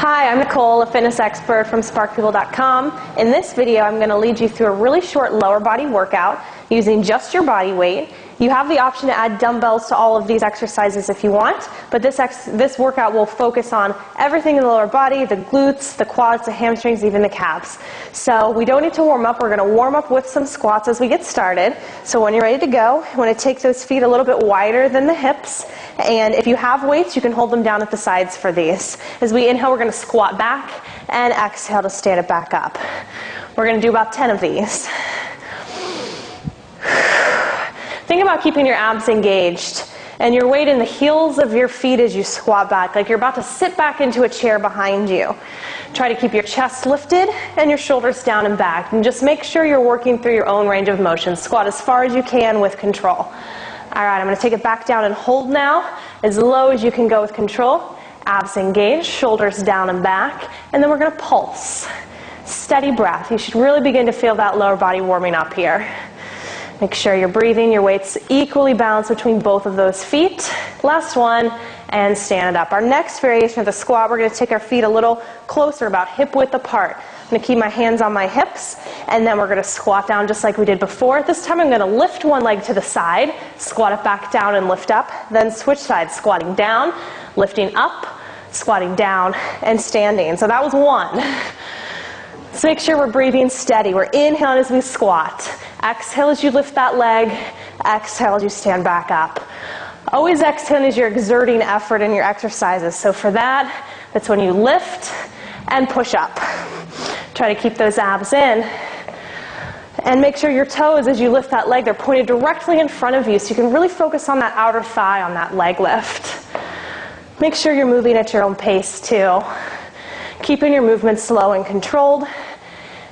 Hi, I'm Nicole, a fitness expert from sparkpeople.com. In this video, I'm going to lead you through a really short lower body workout using just your body weight. You have the option to add dumbbells to all of these exercises if you want, but this workout will focus on everything in the lower body, the glutes, the quads, the hamstrings, even the calves. So we don't need to warm up. We're going to warm up with some squats as we get started. So when you're ready to go, you want to take those feet a little bit wider than the hips, and if you have weights, you can hold them down at the sides for these. As we inhale, we're going to squat back, and exhale to stand it back up. We're going to do about 10 of these. Think about keeping your abs engaged and your weight in the heels of your feet as you squat back, like you're about to sit back into a chair behind you. Try to keep your chest lifted and your shoulders down and back, and just make sure you're working through your own range of motion. Squat as far as you can with control. All right, I'm going to take it back down and hold now, as low as you can go with control. Abs engaged, shoulders down and back, and then we're going to pulse. Steady breath. You should really begin to feel that lower body warming up here. Make sure you're breathing, your weight's equally balanced between both of those feet. Last one, and stand it up. Our next variation of the squat, we're going to take our feet a little closer, about hip width apart. I'm going to keep my hands on my hips, and then we're going to squat down just like we did before. This time I'm going to lift one leg to the side, squat it back down and lift up, then switch sides, squatting down, lifting up, squatting down, and standing. So that was one. Let's make sure we're breathing steady. We're inhaling as we squat. Exhale as you lift that leg. Exhale as you stand back up. Always exhaling as you're exerting effort in your exercises. So for that, that's when you lift and push up. Try to keep those abs in. And make sure your toes, as you lift that leg, they're pointed directly in front of you, so you can really focus on that outer thigh on that leg lift. Make sure you're moving at your own pace too. Keeping your movement slow and controlled,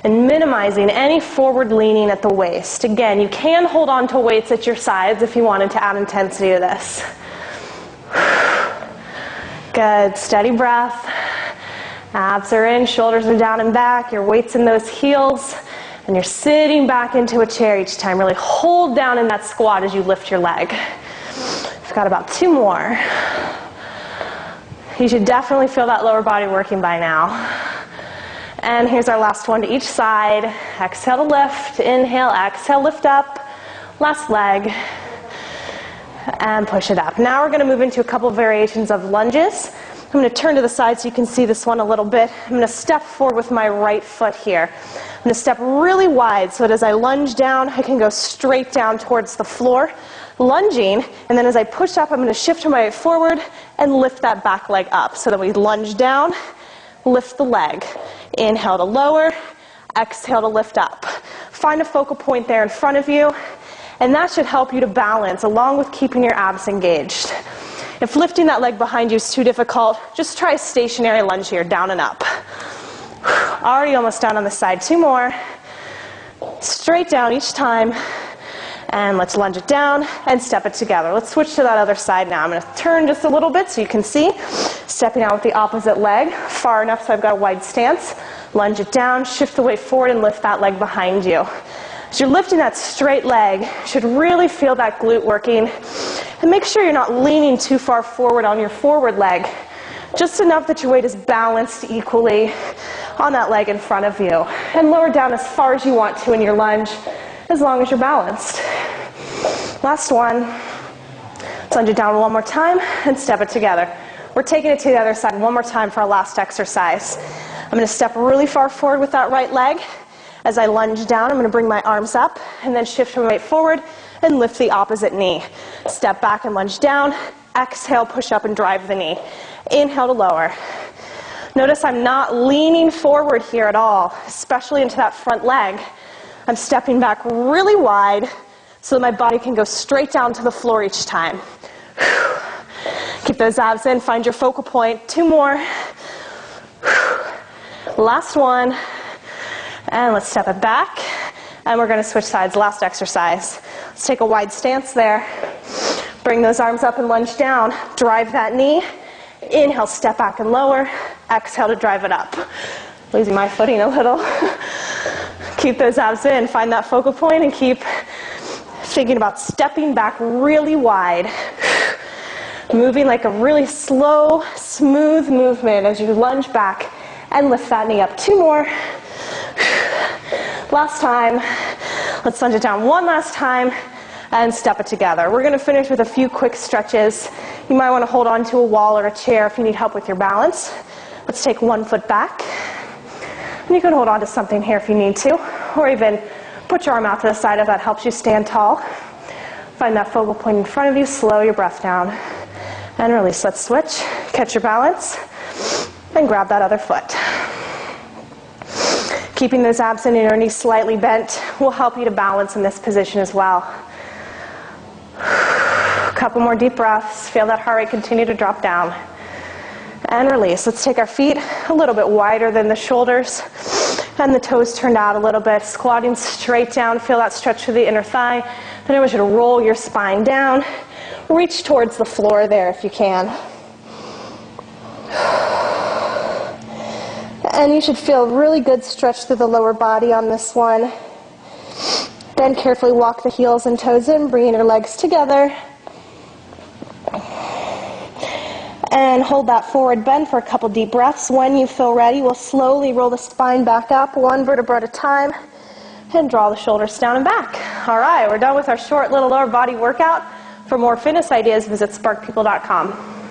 and minimizing any forward leaning at the waist. Again, you can hold on to weights at your sides if you wanted to add intensity to this. Good, steady breath. Abs are in, shoulders are down and back, your weight's in those heels, and you're sitting back into a chair each time. Really hold down in that squat as you lift your leg. We've got about 2 more. You should definitely feel that lower body working by now. And here's our last one to each side. Exhale to lift, inhale, exhale, lift up. Last leg, and push it up. Now we're going to move into a couple of variations of lunges. I'm going to turn to the side so you can see this one a little bit. I'm going to step forward with my right foot here. I'm going to step really wide so that as I lunge down, I can go straight down towards the floor, lunging, and then as I push up, I'm going to shift my weight forward and lift that back leg up. So that we lunge down, lift the leg. Inhale to lower, exhale to lift up. Find a focal point there in front of you, and that should help you to balance along with keeping your abs engaged. If lifting that leg behind you is too difficult, just try a stationary lunge here, down and up. Already almost down on the side. 2 more. Straight down each time. And let's lunge it down and step it together. Let's switch to that other side now. I'm going to turn just a little bit so you can see. Stepping out with the opposite leg, far enough so I've got a wide stance. Lunge it down, shift the weight forward, and lift that leg behind you. As you're lifting that straight leg, you should really feel that glute working. And make sure you're not leaning too far forward on your forward leg. Just enough that your weight is balanced equally on that leg in front of you. And lower down as far as you want to in your lunge, as long as you're balanced. Last one. Let's lunge it down one more time and step it together. We're taking it to the other side one more time for our last exercise. I'm going to step really far forward with that right leg. As I lunge down, I'm going to bring my arms up and then shift my weight forward and lift the opposite knee. Step back and lunge down. Exhale, push up and drive the knee. Inhale to lower. Notice I'm not leaning forward here at all, especially into that front leg. I'm stepping back really wide so that my body can go straight down to the floor each time. Keep those abs in, find your focal point. 2 more. Last one. And let's step it back. And we're going to switch sides, last exercise. Let's take a wide stance there. Bring those arms up and lunge down. Drive that knee. Inhale, step back and lower. Exhale to drive it up. Losing my footing a little. Keep those abs in, find that focal point, and keep thinking about stepping back really wide. Moving like a really slow, smooth movement as you lunge back and lift that knee up. 2 more. Last time. Let's lunge it down one last time and step it together. We're going to finish with a few quick stretches. You might want to hold on to a wall or a chair if you need help with your balance. Let's take 1 foot back. And you can hold on to something here if you need to, or even put your arm out to the side if that helps you stand tall. Find that focal point in front of you, slow your breath down, and release. Let's switch, catch your balance, and grab that other foot. Keeping those abs and inner knees slightly bent will help you to balance in this position as well. A couple more deep breaths, feel that heart rate continue to drop down. And release. Let's take our feet a little bit wider than the shoulders and the toes turned out a little bit. Squatting straight down, feel that stretch through the inner thigh. Then I want you to roll your spine down. Reach towards the floor there if you can. And you should feel really good stretch through the lower body on this one. Then carefully walk the heels and toes in, bringing your legs together. And hold that forward bend for a couple deep breaths. When you feel ready, we'll slowly roll the spine back up, 1 vertebra at a time, and draw the shoulders down and back. All right, we're done with our short little lower body workout. For more fitness ideas, visit sparkpeople.com.